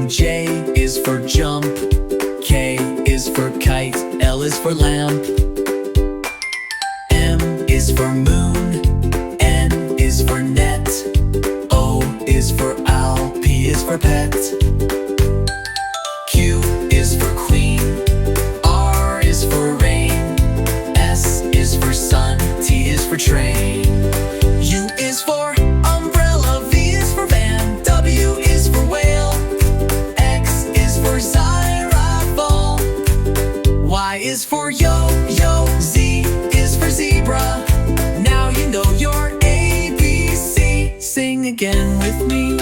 cream. J is for jump. K is for kite. L is for lamp. M is for moon. N is for net. O is for owl. P is for pet. Q is for queen. R is for rain. S is for sun. T is for train. U is for umbrella. V is for van. W is for whale. X is for xylophone. Y is for yo-yo. Z is for zebra. Now you know your ABC. Sing again with me.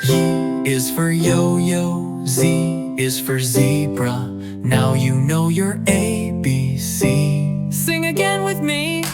Y is for yo-yo. Z is for zebra. Now you know your ABC. Sing again with me.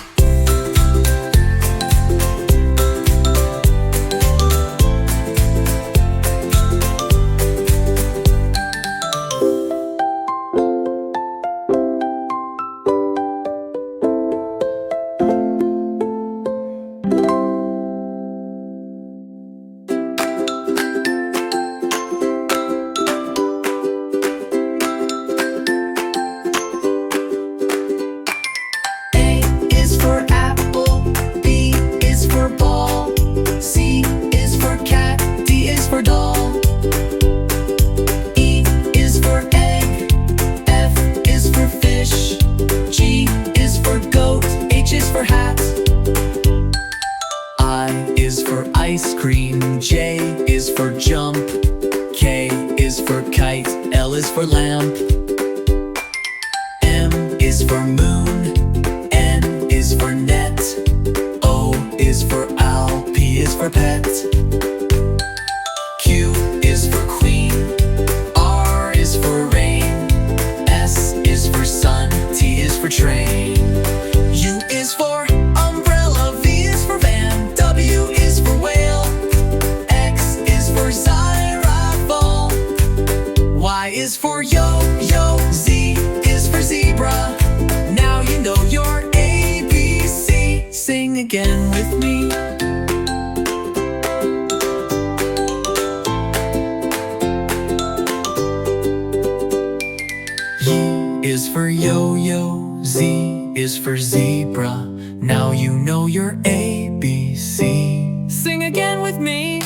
Ice cream. J is for jump. K is for kite. L is for lamp. M is for moon. N is for net. O is for owl. P is for pet. Q is for queen. R is for rain. S is for sun. T is for train. U is for umbrella. V is for van. W is for whale. X is for xylophone. Y is for yo-yo. Z is for zebra. Now you know your ABC. Sing again with me. Y is for yo-yo. Z is for zebra. Now you know your ABC. Sing again with me.